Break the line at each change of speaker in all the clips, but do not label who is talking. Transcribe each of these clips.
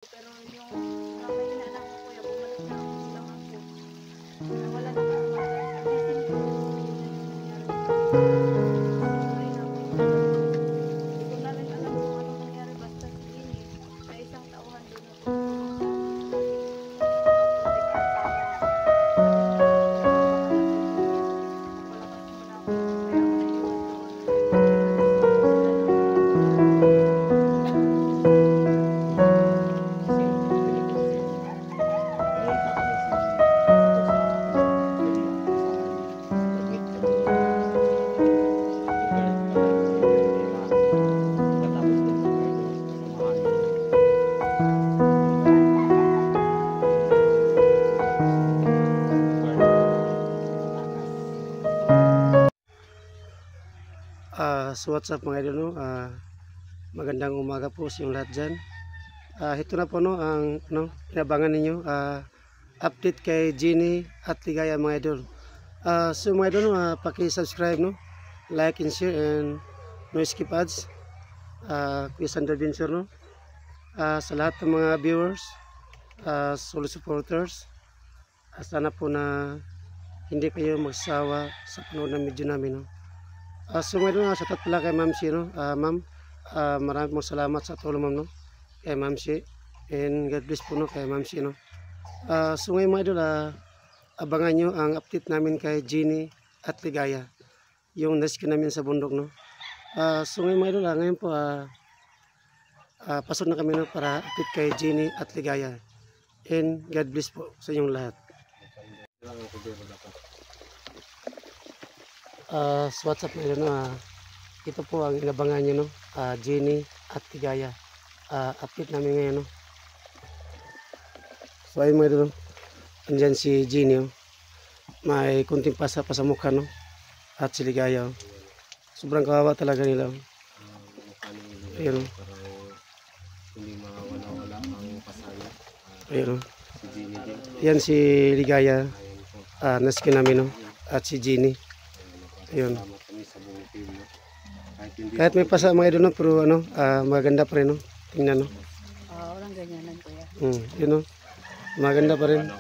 Pero yung kamay na lang ko kuya, bumalik na ako silang ako. Nawala na ako. Gising ko. Sorry na ako. Hindi ko na rin alam kung ano nangyari. Basta si Ini, sa isang tauhan doon ako.
So what's up mga idol, no? Magandang umaga po sa inyong lahat dyan. Ito na po, no, ang inabangan ninyo, update kay Jeannie at Ligaya mga idol. So mga idol, no, paki-subscribe, no, like and share and no skip ads. Kuya Sander Vincent, no, sa lahat ng mga viewers, solo supporters, sana po na hindi kayo magsawa sa panood ng video namin, no. So ngayon, shoutout pala kay Ma'am Si, no? Ma'am, maraming pong salamat sa tulong, ma'am, no? Kay Ma'am Si. And God bless po, no, kay Ma'am Si, no? So ngayon mga idol, abangan nyo ang update namin kay Jeannie at Ligaya, yung rescue namin sa bundok, no? So ngayon mga idol, ngayon po, pasok na kami, no, para update kay Jeannie at Ligaya. And God bless po sa inyong lahat. So what's up mga idol, no? Ito po ang inabangan nyo, no? Jeannie at Ligaya. Update namin ngayon, no? So ayun mga idol, no? Andyan si Jeannie, oh. May kunting pasa pa sa mukha, no? At si Ligaya, oh. Sobrang kawawa talaga nila, oh. Ayun, oh.
Hindi mawala-wala ang pasaya.
Ayun, oh.
Si Jeannie din.
Yan si Ligaya, naskin namin, no? At si Jeannie. Ayun.
Salamat kami sa buong team, no?
Kahit may pasa mga idol, no? Pero ano, maganda pa rin, no? Tingnan, no?
Walang ganyanan kuya.
Yun, no? Maganda pa rin.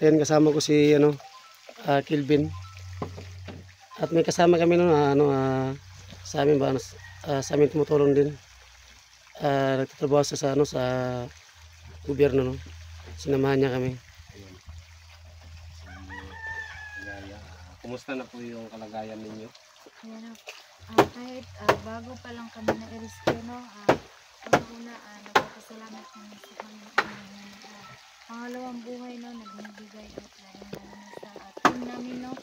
Ayan, kasama ko si ano, Kilvin. At may kasama kami, no, sa amin ba, sa amin tumutulong din. Nagtatrabaho sa ano, sa gobyerno, no? Sinamahan niya kami.
Kumusta na po yung kalagayan ninyo?
Ayan, kahit bago pa lang kami na i-rescue, no, una nagpapasalamat kami sa Panginoon. Pangalawang buhay, no, nagbibigay at lalo sa team namin, no,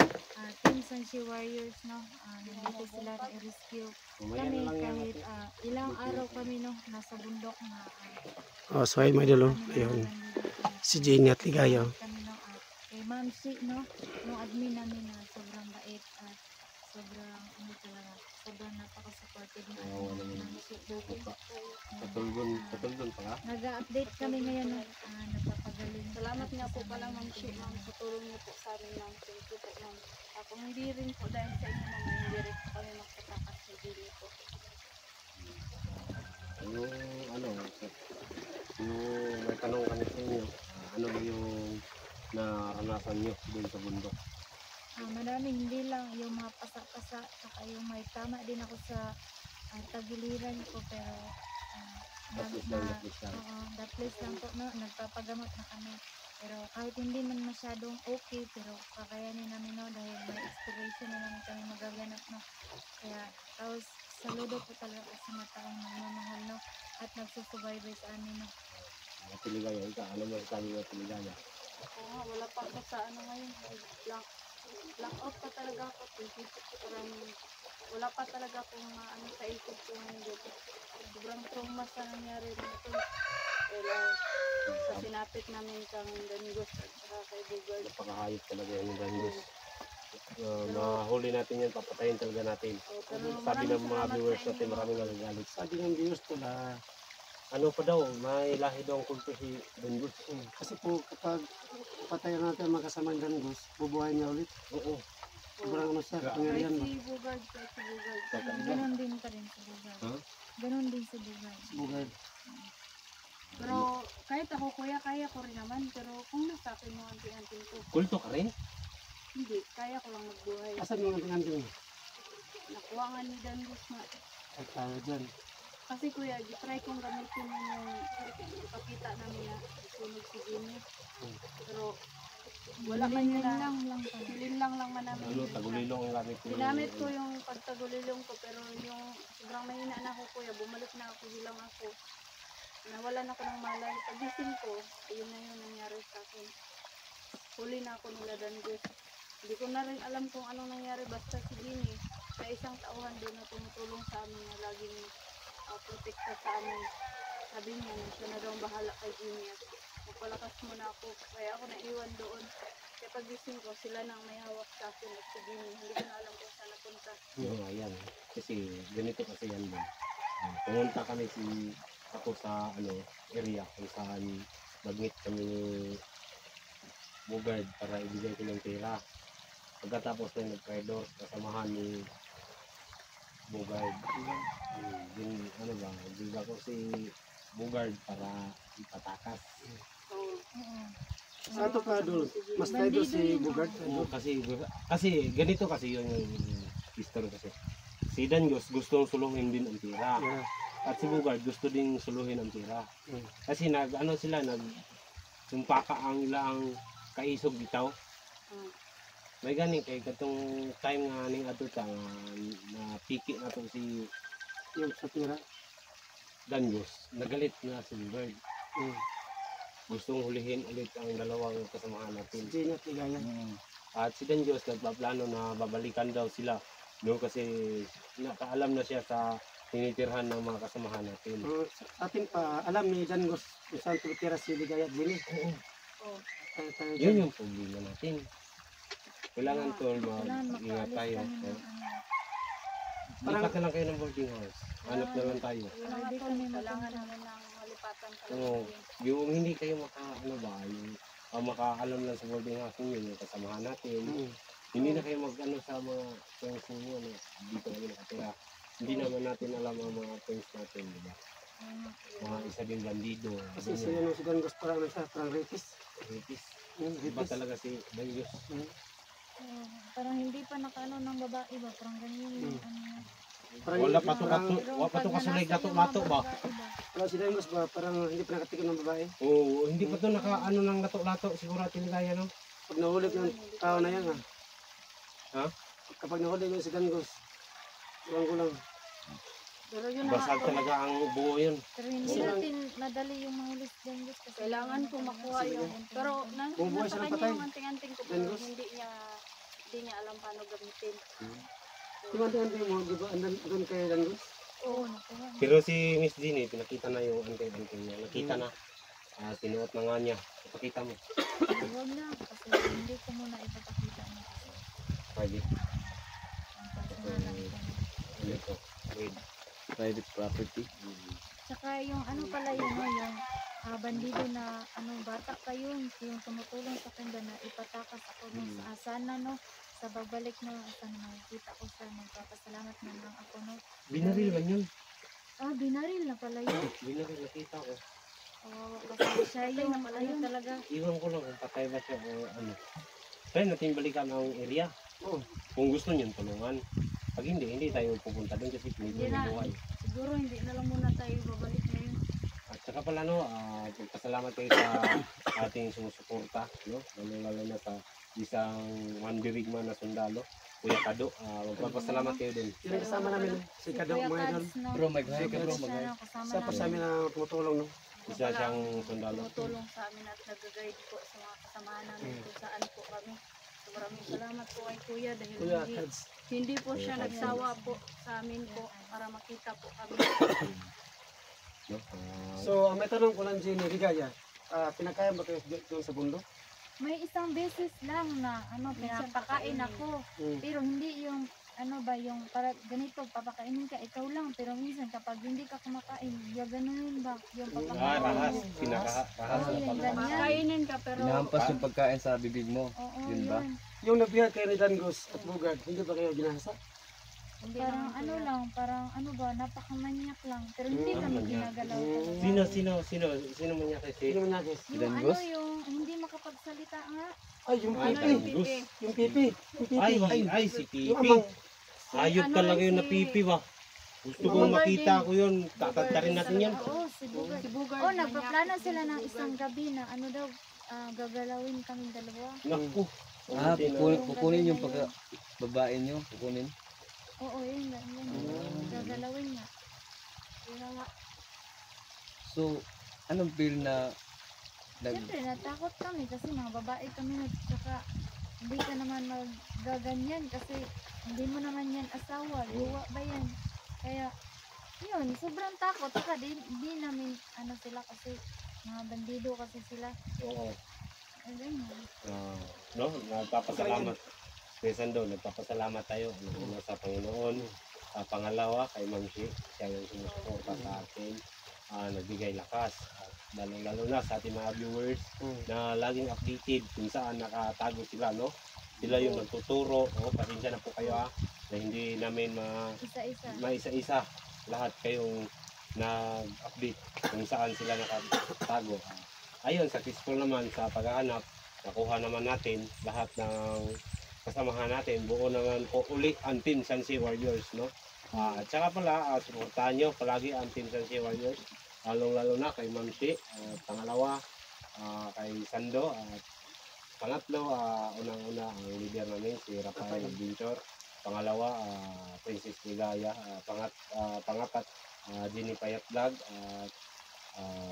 Team Sanshi Warriors, no, nandito sila na i-rescue kami kahit ilang araw kami, no, nasa bundok na
So ayun mga idol, oh. Ayun, si Jeannie at Ligaya, oh.
kami, no, kay Ma'am Si, no, yung admin namin na sobrang bait at sobrang ano talaga, sobrang napaka-supportive na Ma'am Si.
Patulgon pa ka?
Nag-update kami ngayon, no, nagpapagaling. Salamat nga po pala Ma'am Si, ma'am, sa tulong niyo po sa amin, ma'am. Thank you po, ma'am. Kung hindi rin po dahil sa inyo, ma'am, hindi rin po kami magtatakas sa dili po.
Yung ano, yung may tanong kami sa inyo, ano ba yung naranasan nyo doon sa bundok?
Maraming, hindi lang yung mga pasa-pasa, saka yung may tama din ako sa tagiliran ko, pero that place lang po, no, nagpapagamot na kami. Pero kahit hindi man masyadong okay, pero kakayanin namin, no, dahil may expiration na namin kami magaganap, no. Kaya tapos saludo po talaga sa mga taong nagmamahal, no, at nagsusubaybay sa amin, no.
Tiligaya, ano mo sabi mo Tiligaya?
Oo nga, wala pa ako sa ano ngayon, black out pa talaga ako, wala pa talaga akong ano sa isip ko ngayon. Sobrang trauma sa nangyari nito. Sa sinapit namin kang Danigos at saka kay Bugard.
Napakahayop talaga yung Danigos. Mahuli natin yan, papatayin talaga natin. Sabi ng mga viewers natin, maraming nagagalit.
Sabi ng viewers ko na
Ano pa daw, may lahi daw ang kulto si Danigos.
kasi po kapag patayan natin ang makasamang Danigos, bubuhay niya ulit.
Oo.
Sobrang ano siya,
Kahit
pangyarihan, no?
si Bugard, ganon din pa rin sa Bugard.
Huh?
Ganon din sa Bugard.
Bugad.
Pero
Kahit ako kuya, kaya ko rin naman. Pero kung nasa akin yung anting-anting ko,
Kulto ka rin?
hindi. Kaya ko lang magbuhay.
Asan yung anting-anting mo?
Nakuha nga ni Dangus nga.
Ay, tayo dyan.
Kasi kuya, try kong gamitin yung ipakita namin na sunog si Jimmy. Pero wala man yun na. Silinlang lang man namin.
Ano, tagulilong ang gamit ko.
Ginamit ko yung pagtagulilong ko, pero yung sobrang mahina na ako kuya, bumalik na ako, hilang ako. Nawalan ako ng malay. Pagising ko, ayun na yung nangyari sa akin. Huli na ako nila Dangus. Hindi ko na rin alam kung anong nangyari, basta si Jimmy, sa isang tauhan doon na tumutulong sa amin na laging protekta sa amin. Sabi niya, siya na daw ang bahala kay Jimmy at magpalakas muna ako. Kaya ako naiwan doon. Kaya pagising ko, sila nang may hawak sa akin at si Jimmy. Hindi ko na alam kung saan napunta.
Oo, ayan. Kasi ganito kasi yan ba. Pumunta kami ako sa area kung saan mag-meet kami ni Bugard para ibigay ko ng pera. Pagkatapos na nag-trade kasamahan ni Bugard. Din bigla ko si Bugard para ipatakas.
So,
Saan to ka, Dol? Mas tayo si Bugard.
Oo, kasi ganito kasi yung history kasi. Si Dangus gustong suluhin din ang pera.
Yeah.
At si Bugard gusto din suluhin ang pera.
Mm.
Kasi sumpaka ang ilang kaisog bitaw. May ganing kay katong time nga ning ato ta na piki na to si
Yung sa tira.
Dangus. Nagalit na si Bugard.
Mm.
Gustong hulihin ulit ang dalawang kasamahan natin.
Hindi niya tigaya.
At si Dangus nagpaplano na babalikan daw sila. No, kasi nakaalam na siya sa tinitirhan ng mga kasamahan natin.
Sa atin pa, alam ni Dangus kung saan tumitira si Ligaya at Jimmy.
oh,
Tayo
Yun
dyan.
yung problema natin. Kailangan tol, mag-ingat tayo. Lipat na lang kayo ng boarding house. Hanap na lang tayo.
kailangan namin ng malipatan
Oo.
talaga.
Yung hindi kayo makaalam lang sa boarding house ninyo, yung kasamahan natin.
Mm.
Hindi na kayo sa mga friends ninyo na dito kami nakatira. Hindi naman natin alam ang mga friends natin, di ba? Mga isa din bandido.
Kasi si Dangus parang parang rapist.
Rapist.
Rapist.
Iba talaga si Dangus.
Parang hindi pa nakaano ng babae ba? Parang ganyan yung
Parang
Wala
hindi-
pa to kasulay gato-gato ba?
Parang si Dangus ba, parang hindi pa nakatikim ng babae.
Oo, hindi pa to nakaano ng lato-lato siguro at Ligaya, no?
Pag nahuli ng tao na yan ha.
Ha?
Kapag nahuli mo si Dangus, iwan ko lang.
Pero yun
Basag talaga ang buo yun.
Pero hindi natin madali yung mga list din kasi
kailangan ko makuha yung pero
Bumubuhay
nasa
siya ng
kanya
patay.
yung anting-anting ko pero
Dangus.
hindi niya alam paano gamitin.
Yung anting-anting mo, di ba, andan doon kay Dangus?
oo, nakuha.
Pero si Miss Jeannie, pinakita na yung anting-anting niya. Nakita na. Sinuot na nga niya. Ipakita mo.
Huwag na kasi hindi ko muna ipapakita mo kasi
Pwede.
ang personalan ko.
Ano ito? Private property.
Tsaka yung ano pala yun, no, yung bandido na bata pa yun, yung tumutulong sa kanya na ipatakas ako no, sa sana no, sa babalik no, sana makikita ko sa magpapasalamat na lang ako no.
Binaril man yun.
Binaril na pala yun.
Binaril, nakita ko.
Kasi siya yung talaga.
Iwan ko lang kung patay ba siya o ano. Try natin balikan ang area.
Oo.
Kung gusto niyan, tulungan. Pag hindi tayo pupunta doon kasi pinito
Hindi na.
yung buhay.
Siguro hindi na lang muna tayo babalik ngayon.
At saka pala pagpasalamat kayo sa ating sumusuporta, no? Lalo na sa isang mandirigma na sundalo, Kuya Kado. Magpapasalamat kayo din.
Yung kasama namin, si Kado,
Kuya
mga idol.
Kads, no.
Bro, mag-hi ka bro,
Siya,
mag-hi.
no, kasama
Isa pa sa amin
namin.
na tumutulong, no?
Isa siyang sundalo.
Tumutulong sa amin at nag-guide po sa mga kasamahan namin kung saan po kami. So, maraming salamat po kay Kuya dahil
Kuya Kads.
hindi po siya nagsawa po sa amin po para makita po kami.
No?
So, may tanong ko lang, Jenny, Ligaya. Pinakaya ba kayo doon sa bundok?
May isang beses lang na pinapakain ako. Pero hindi yung yung para ganito papakainin ka ikaw lang pero minsan kapag hindi ka kumakain gaganunin ba yung papakain.
Rahas. Pinarahas
Oo,
na
yung
pag
ganyan.
Kainin ka pero
Inahampas yung pagkain sa bibig mo.
Oo,
Yun ba?
yun.
Yung nabiyag kayo ni Dangus at Bugard, hindi ba kayo ginahasa?
Hindi
Parang
naman
ano
kuya.
lang, parang ano ba, napakamanyak lang. Pero hindi
Ah,
naman
manyak.
ginagalaw talaga.
Sino man niya kasi?
Sino man natin?
Yung
Dan
ano,
Boss?
yung hindi makapagsalita nga.
Ay, yung
Ano
pipi.
yung
pipi?
Yung pipi. Yung pipi.
Ay, si
Yung
Pipi.
amang.
Ayop
ano
talaga
rin
yun na
si-
Pipi ba? Gusto ko
Bugard
makita
din.
ko yun. Tatantarin natin yan.
Oo, si Bugard.
Si Bugard.
Oh, nagpaplano
manyak
sila
din si
ng
Bugard.
isang gabi na ano daw, gagalawin kami dalawa.
Naku.
Ah,
Buti na-
kukunin yung pagka babae nyo, kukunin.
Oo, yun nga, yun. Gagalawin nga.
Yun na nga.
So, anong feel na
Siyempre, natakot kami kasi mga babae kami na tsaka hindi ka naman magaganyan kasi hindi mo naman yan asawa, luwa ba yan? Kaya, yun, sobrang takot. Tsaka di namin, ano sila kasi, mga bandido kasi sila.
Oo.
Ay, ganyan.
No, nagpapasalamat. Kaya doon, nagpapasalamat tayo una sa Panginoon. Pangalawa, kay Ma'am Shi, siya yung sumusuporta sa atin. Nagbigay lakas. Lalo na sa ating mga viewers na laging updated kung saan nakatago sila, no? Sila yung nagtuturo. Pasensya na po kayo na hindi namin
Isa-isa.
maisa-isa. Lahat kayong nag-update kung saan sila nakatago. Ayun, successful naman sa paghahanap. Nakuha naman natin lahat ng kasamahan natin. Buo naman po uli ang Team Sansi Warriors, no? At saka pala, suportahan nyo palagi ang Team Sansi Warriors. Lalong-lalo na kay Ma'am Shi. Pangalawa, kay Sando. At pangatlo, unang-una ang leader namin, si Rafael Adventure. Pangalawa, Princess Ligaya. Pangapat, Jenny Payat Vlog. At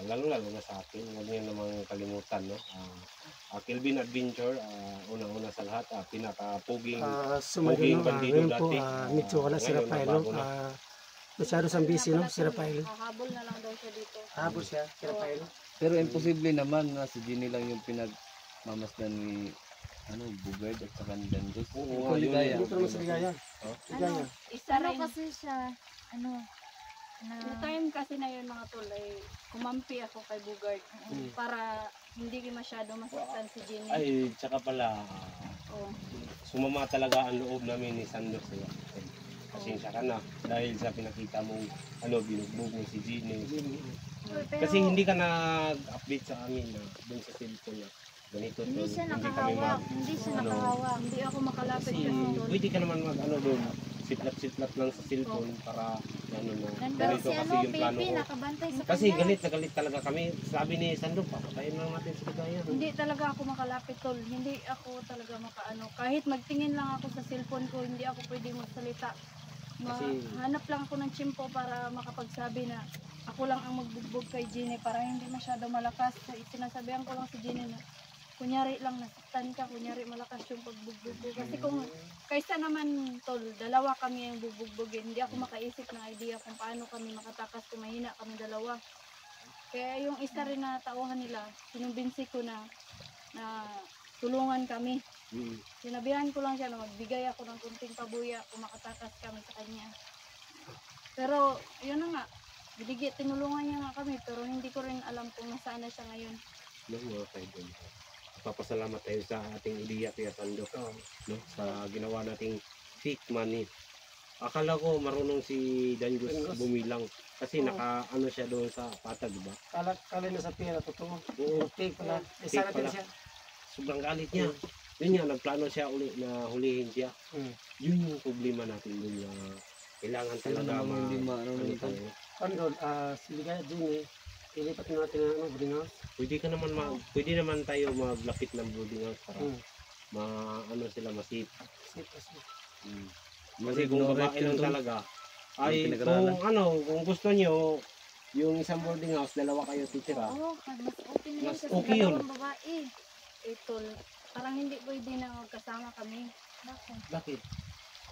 lalo-lalo na sa akin, huwag niyo namang kalimutan, no? Kelvin Adventure, unang-una sa lahat, pinaka-puging
Sumagot
Puging
no,
bandido
ngayon po,
dati.
medyo wala si
Ngayon,
Rafael, no?
nabago na.
Masyado siyang busy, no? Si Rafael.
Hahabol na lang daw siya dito.
Habol siya, si Rafael.
pero imposible naman na si Jenny lang yung pinagmamasdan ni Bugard at saka ni Dandos.
Oo,
Ikaw, Ligaya.
Dito naman sa Ligaya.
Ano,
Ligaya.
Isa
ano
rin.
kasi siya, ano, na,
Yung time kasi na yun mga tol ay kumampi ako kay Bugard para hindi masyado masaktan si Jenny.
Ay, tsaka pala,
Oo.
sumama talaga ang loob namin ni Sando sa'yo. Pasensya ka na dahil sa pinakita mong binugbog mo si Gini.
pero,
Kasi hindi ka nag-update sa amin na dun sa cellphone niya. Ganito
hindi
tol,
siya
kami
nakahawak, hindi siya
ano,
nakahawak.
Hindi ako makalapit
Kasi
kasi tol.
pwede ka naman doon, siplat-siplat lang sa cellphone para na
Nandun
ganito
si
kasi
ano,
yung plano
Pipi,
ko.
nakabantay sa
Kasi
kanya.
galit na galit talaga kami. Sabi ni Sando, papatayin lang natin si Ligaya.
Hindi talaga ako makalapit tol. Hindi ako talaga makaano. Kahit magtingin lang ako sa cellphone ko, hindi ako pwede magsalita.
Kasi-
Hanap lang ako ng tsimpo para makapagsabi na ako lang ang magbugbog kay Jenny para hindi masyado malakas. Sinasabihan ko lang si Jenny na kunyari lang nasaktan ka, kunyari malakas yung pagbugbog ko. Kasi kung kaysa naman tol, dalawa kami yung bubugbogin. Hindi ako makaisip ng idea kung paano kami makatakas kung mahina kami dalawa. Kaya yung isa rin na tauhan nila, sinumbinsi ko na tulungan kami. Sinabihan ko lang siya na magbigay ako ng kunting pabuya kung makatakas kami sa kanya. Pero yun na nga, tinulungan niya nga kami pero hindi ko rin alam kung nasaan na siya ngayon.
No, mga kaidol. Papasalamat tayo sa ating ideya kaya Sando. No, sa ginawa nating fake money. Akala ko marunong si Danjus
Danjus.
bumilang kasi
Oo.
naka siya doon sa patag, diba?
Kala na sa pera, totoo.
Oo.
Fake pala.
Fake
Isa natin
pala.
siya.
Sobrang galit niya. Yun nga, nagplano siya uli na hulihin siya. Yun yung problema natin dun na kailangan
Sino
talaga
namang hindi
ano
marunong
tayo.
Ano, si Ligaya, Jenny, ilipat na natin ng boarding house.
Pwede naman tayo maglapit ng boarding house para sila masip.
Safe kasi.
Kasi kung babae lang talaga, ay
pinag-aralan.
kung gusto niyo yung isang boarding house, dalawa kayo titira.
Oo, mas okay na yun
Mas
kasi
okay yun.
dalawang babae.
Tol, parang hindi pwede na magkasama kami.
Bakit?
Bakit?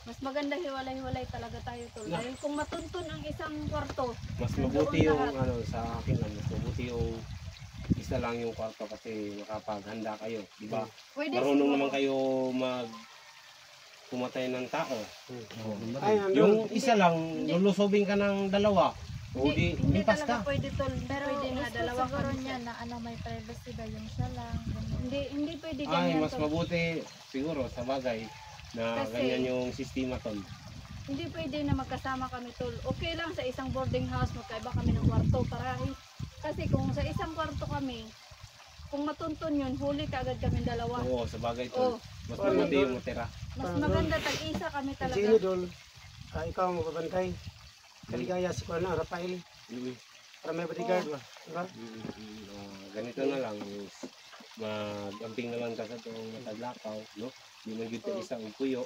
Mas maganda hiwalay-hiwalay talaga tayo tol.
Na.
Dahil kung matuntun ang isang kwarto,
Mas mabuti yung sa akin lang, mas mabuti yung isa lang yung kwarto kasi nakapaghanda kayo, di ba?
pwede
Marunong
siguro.
naman kayo pumatay ng tao.
Ay,
Yung isa lang, lulusobin ka ng dalawa. O
Hindi
lipas
talaga
ka.
pwede tol.
Pero
Pwede na
gusto
dalawa
siguro
kami.
niya na may privacy ba yung siya lang. ganun.
Hindi pwede
Ay,
ganyan
mas
tol.
mabuti siguro sa bagay na
Kasi-
ganyan yung sistema tol.
hindi pwede na magkasama kami tol. Okay lang sa isang boarding house, magkaiba kami ng kwarto para kasi kung sa isang kwarto kami, kung matuntun yun, huli kaagad kami dalawa.
Oo, sa bagay
Oh,
tol. Mas maganda yung matira.
mas maganda tag-isa kami talaga.
Gino Dol, ikaw ang magbabantay. Kaligaya si Kuya Rafael.
Mm.
Para may bodyguard ba? Diba?
Ganito na lang is magamping na lang ka sa itong matadlakaw, no? Di man yun tayo isang kuyo,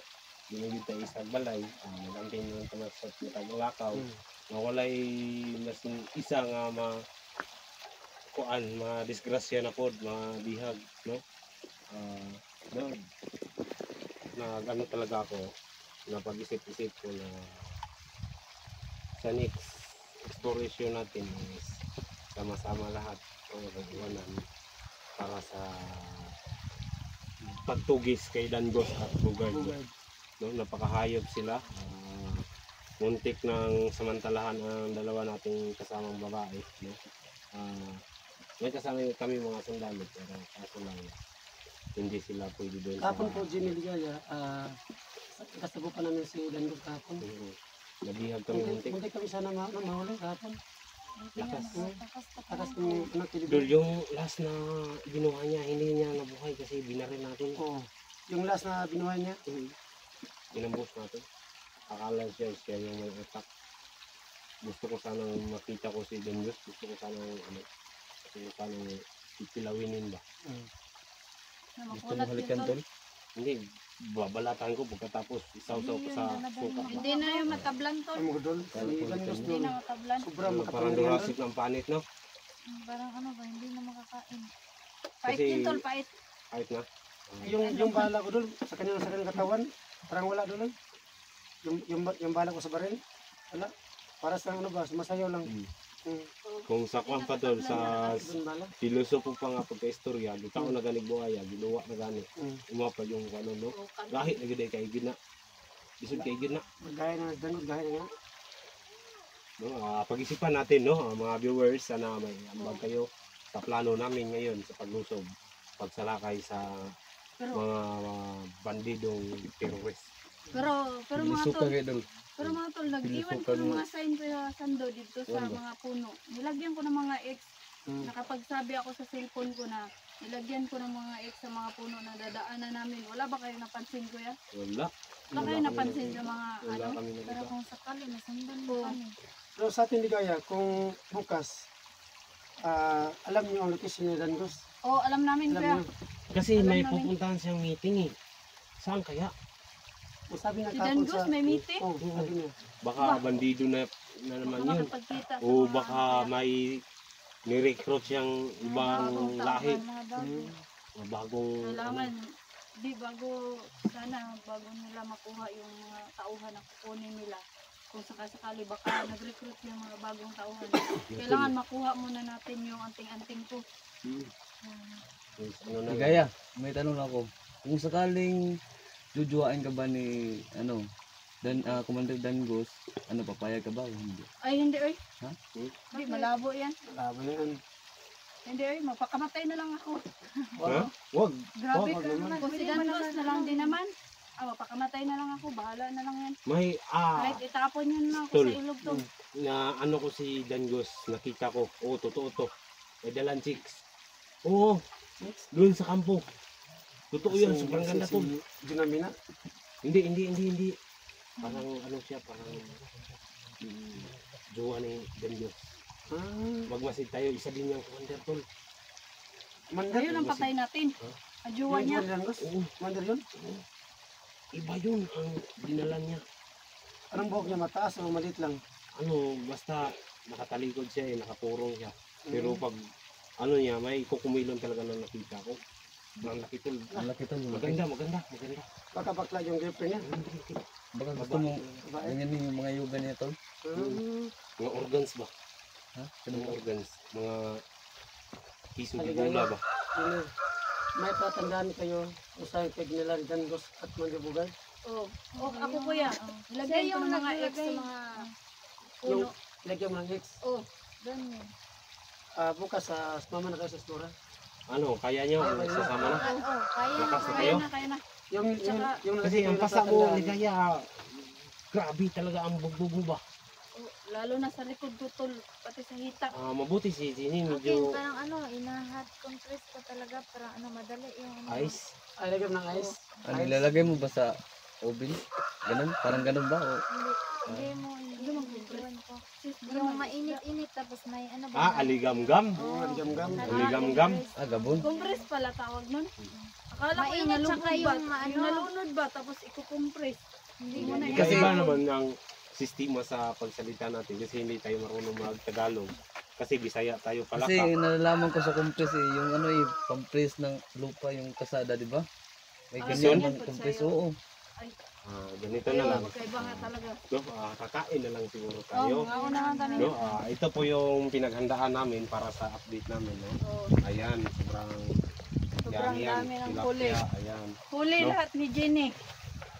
di man yun tayo isang balay, magamping na lang ka sa matadlakaw. Mawalay mas isa nga ma-disgrasya na pod, mabihag, no? No? Ano talaga ako, napag-isip-isip ko na sa next exploration natin is sama-sama lahat o mag-iwanan para sa pagtugis kay Dangos at Bugard. No? Napakahayop sila. Muntik ng samantalahan ang dalawa nating kasamang babae. No? May kasama kami mga sundalo pero kaso lang hindi sila pwede doon
Kahapon po, Jimmy Ligaya, kasagupan namin si Dangos kahapon.
Nabihag kami muntik.
Muntik kami sana mahuli kahapon.
Lakas.
Takas ng anak ni
Dul, yung last na ginawa niya, hindi niya nabuhay kasi binaril natin.
Oo. Yung last na binuhay niya,
Inambos natin. Akala siya yung may attack. Gusto ko sanang makita ko si Dangos. Gusto ko sanang ipilawinin ba.
Na
Gusto
makulat
mo halikan
yun,
tol?
Hindi, babalatan ko pagkatapos isaw-saw ko sa suka.
Hindi na yung matablan tol.
ay mga Dol, si Dangos
Hindi
Dol.
na matablan.
Sobrang
Parang
makapangyarihan Dol.
durasip ng panit, no?
Parang ano ba, hindi na makakain.
Pait
Kasi-
yun tol, pait.
Kahit na.
Yung bala ko Dol, sa kanyang katawan, parang wala Dol. Yung bala ko sa baril, wala. Para sa ano ba, sumasayaw lang.
Kung sa kwan pa tol, sa
Doon bala.
filosopo pa nga pagka-istorya, di tao na ganig buhaya, ginuwa na gani. Umapa yung ano, no? Lahit na gid kay gina. Isod kay gina.
Gaya na Dangos, gaya na nga.
No? Pag-isipan natin, no? Mga viewers, sana may ambag kayo sa plano namin ngayon sa paglusob, pagsalakay sa
Pero,
mga bandidong terrorist.
pero mga
Ilisuka
tol,
kayo dol.
pero mga tol, nag-iwan ko
Pinusukan
ng
mo.
mga sign ko sa sando dito sa
Wala.
mga puno. Nilagyan ko ng mga X.
Mm.
Nakapagsabi ako sa cellphone ko na nilagyan ko ng mga X sa mga puno na dadaanan namin. Wala ba kayo napansin ko yan?
Wala.
Wala kayo napansin sa mga
Wala
ano?
kami
Pero
nakita.
kung sakali, masundan mo
Oo.
kami.
Pero sa atin Ligaya, kung bukas, alam niyo ang location ni Dangos.
Oo, alam namin
Alam
kuya.
niyo.
Kasi
Alam
may
namin.
pupuntahan siyang meeting eh. Saan kaya?
Sabi na
Si
kahapon
Dangos may meeting?
Oo, sabi niya.
Baka bandido na naman
Baka
yun.
makipagkita sa
O
mga-
baka may nirecruit siyang ibang
bagong
lahi.
Mga bago.
Mga bagong
Kailangan, di bago, sana bago nila makuha yung mga tauhan na kukunin nila. Kung sakasakali baka nag-recruit yung mga bagong tauhan. Kailangan makuha muna natin yung anting-anting ko.
ano na
Ligaya, may tanong lang ako. Kung sakaling jujuwain ka ba ni Commander Dangos, papayag ka ba o hindi?
Ay, hindi oy.
Ha?
Hindi, malabo yan.
Labo yan.
Hindi oy, mapakamatay na lang ako.
Ha? Wag.
Grabe
Wag
ka
naman.
naman. Kung si Dangos na lang din naman. Mapakamatay na lang ako. Bahala na lang yan.
May
Kahit itapon yun lang ako
Tol.
sa ilog to.
na ano ko si Dangos, nakita ko. Oo, totoo to. May dalang chicks. Oo. Doon sa kampo. Totoo yun, sobrang ganda to.
Junamina.
Hindi. Parang ano siya, parang jowa ni Dangos. Magmasid tayo, isa din yung commander tol.
Mandar.
Ayun ang patay natin. Ajuwa niya.
Dangos.
Oo,
Mandar yun.
iba yun ang dinala niya.
Anong buhok niya, mataas o maliit lang?
Ano, basta nakatalikod siya nakapurong siya. Pero pag ano niya, may kukumilon talaga na nakita ko. Ang laki tol.
Ang laki tol.
Maganda.
Baka bakla yung girlfriend niya.
Baka gusto mo ganyan yung mga yoga niya tol?
Mga organs ba?
Ha?
Mga organs. Mga piso de
Haligaya.
bola ba?
Yun, may tatandaan kayo kung saan kay nila ni Dangos at Mandibugay.
Oh, ako kuya. Ilagay
Siya
ko
yung
ng mga X sa
naglagay.
mga
Yung
puno.
ilagyan mo ng X.
Oh,
Ganyan.
Bukas sa mama na kayo sa Esplora.
Ano, kaya niyo sasama na?
Kaya
Lakas na
na.
kayo?
kaya na.
Yung
Tsaka-
yung
Kasi ang
yung
pasa mo,
tatandaan.
ligaya, Grabe talaga ang bugbog mo ba?
Oh, lalo na sa likod ko tol, pati sa hita.
Mabuti si Jenny,
Akin,
medyo
parang ano, ina-hot compress ko talaga para ano, madali yung ano.
ice.
Ay, lagyan ng ice.
Ano, ilalagay mo ba sa oven? Ganun? Parang ganun ba? O,
Hindi mo, iwan ko. Yung mainit-init, tapos may ano ba?
Aligamgam.
Gam-gam.
Aligamgam.
gabon?
Compress pala tawag nun. Akala ko yung
Mainit,
nalunod
tsaka
ba?
yung maano.
Yung nalunod ba? Tapos iko-compress.
Hindi
mo
mo
na
na
Kasi
Kasi-
iba naman ang sistema sa pagsalita natin kasi hindi tayo marunong mag-Tagalog. Kasi Bisaya tayo pala
Kasi
ka.
nalalaman ko sa compress yung ano compress ng lupa yung kasada, di ba? May
Ah,
ganyan
ganyan
ng
po
compress,
sa'yo.
oo.
Ganito na lang.
Kaiba nga talaga.
No, kakain na lang siguro
Oh,
tayo.
nga unahan kami.
No, ito po yung pinaghandaan namin para sa update namin. No?
Oh,
Ayan, sobrang
sobrang
yummy yan.
dami ng
Tilapia,
huli.
Ayan.
Huli
No?
lahat ni Jenny.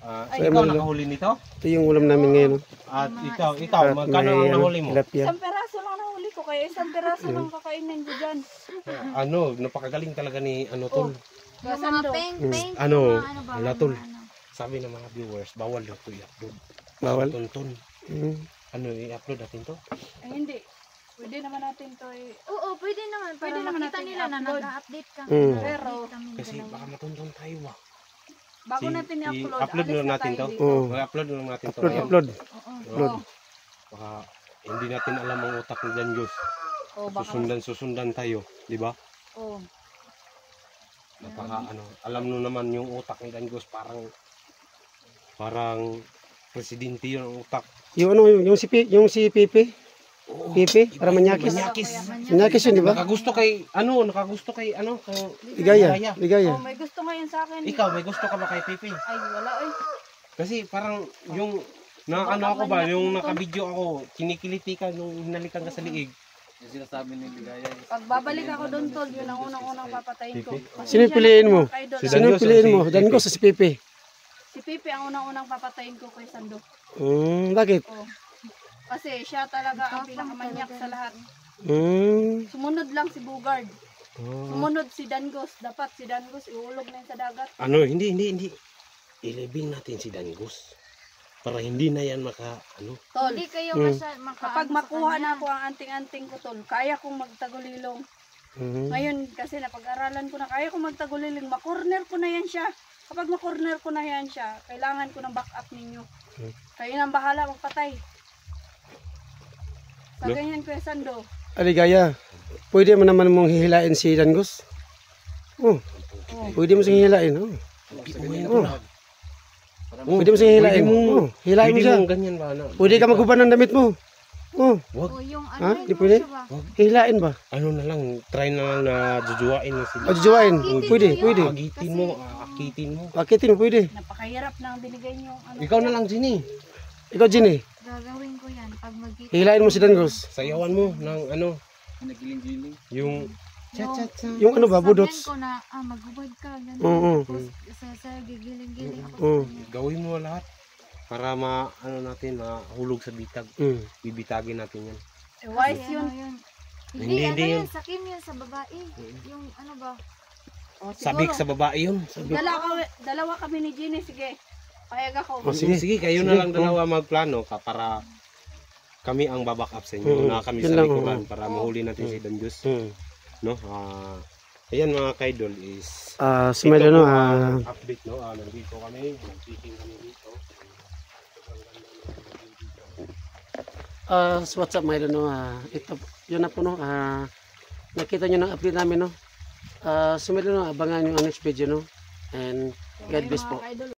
So,
Ay,
ikaw
mga-
nakahuli nito?
Ito yung ulam namin ngayon. No?
At ikaw,
At
magkano
may,
ang nahuli mo?
tilapia.
Isang peraso lang nahuli ko, kaya isang peraso lang kakainin ko dyan.
Napakagaling talaga ni
Oh,
Tol.
Yung mga
Basando.
paint,
Ano,
yung mga ba,
wala,
mga
tol.
ano.
Sabi ng mga viewers, bawal daw ito i-upload.
Bawal.
Tonton.
Mm.
I-upload natin to?
Ay, hindi. Pwede naman natin to
Oo, pwede naman. Para
Pwede naman
makita
natin
nila na
i-upload.
nag-update ka.
Mm.
Pero-
Kasi baka matonton tayo
bago natin i-upload,
i-upload
alis
na
na
natin
tayo
to.
dito.
Oo.
I-upload na natin to.
Upload,
Ayan.
upload.
Oo.
Oo.
Baka hindi natin alam ang utak ni Jan Diyos.
Oh, baka.
Susundan tayo, di ba?
Oh.
Alam mo naman yung utak ni Jan Diyos, parang presidente yun ang utak.
Yung ano, yung si Pipi. Pipi, para manyakis.
Manyakis.
Manyakis yun, di ba?
Nakagusto kay kay
Ligaya. Ligaya.
Oh, may gusto ngayon sa akin.
Ikaw, may gusto ka ba kay Pipi?
Ay, wala eh.
Kasi parang yung ako ba, yung nakabidyo ako, kinikiliti ka nung hinalikan ka sa liig.
Yung sinasabi ni Ligaya.
Pag babalik ako doon, tol, yun ang unang-unang papatayin ko.
Sino piliin mo?
Si
Sino
Danyos o
piliin
si
mo? Dan ko
Pipi?
sa si Pipi.
Si Pipi ang unang-unang papatayin ko kay Sando.
Bakit?
Oh. Kasi siya talaga ang pinakamanyak sa lahat.
Mm.
Sumunod lang si Bugard. Sumunod si Dangos. Dapat si Dangos iulog na yun sa dagat.
Hindi. Ilibing natin si Dangos. Para hindi na yan
Tol,
Hindi kayo
Mm.
kapag makuha na ako ang anting-anting ko, tol, kaya kong magtagulilong.
Mm.
Ngayon, kasi napag-aralan ko na, kaya kong magtagulilong. Ma-corner ko na yan siya. Kapag ma-corner ko na yan siya, kailangan ko ng backup ninyo. Kayo nang bahala magpatay. Sa
No?
ganyan, Kuya Sando.
Aligaya, pwede mo naman mong hihilain si Dangos? Oh, pwede mo siyang hihilain. Oh. Pwede mo siyang hihilain. Oh, hilain mo siya.
ganyan ba?
Pwede ka maguban ng damit mo. Oh,
O yung
Ha?
ano,
Di pwede?
siya ba?
hihilain ba?
Na lang, try na lang na jujuwain mo sila.
O, jujuwain.
Akitin
Pwede,
mo yun.
pwede.
Akitin mo, akitin mo.
Akitin mo, pwede.
Napakahirap na ang binigay niyo. Ano,
Ikaw na lang, Jenny.
Ikaw, Ginny,
Gagawin ko yan pag magkita.
hihilain mo si Dangos.
Sayawan mo ng
Nagiling-giling.
yung
Yung ano ba, budots?
Sabihan ko na, magubad ka, gano'n.
Oo.
Tapos, sa gigiling-giling ako
Oo.
sa kanya.
gawin mo lahat para natin mahulog sa bitag.
Mm.
Bibitagin natin yan.
wise
Kasi
yun.
ano yun?
Hindi,
Hindi, ano
hindi
yun,
yun.
sakim yun sa babae. Yung ano ba?
Sabik sa babae yun.
Dalawa kami ni Jenny, sige. Payag ako.
Oh, sige.
Sige, kayo
Sige.
na lang dalawa magplano para kami ang baback up sa inyo. Na kami
Yun
sa
lang,
likuran
oo.
para mahuli natin si Danjus.
Mm.
No? Ayan mga kaidol is
Smile,
ito
ano,
po ang update, no? Nandito kami, nag-fishing kami dito.
So what's up, mga no? Ito, yun na po, no? Nakita nyo ng update namin, no? Smile, no? Abangan nyo ang next video, no? And God bless po.
Mga idol,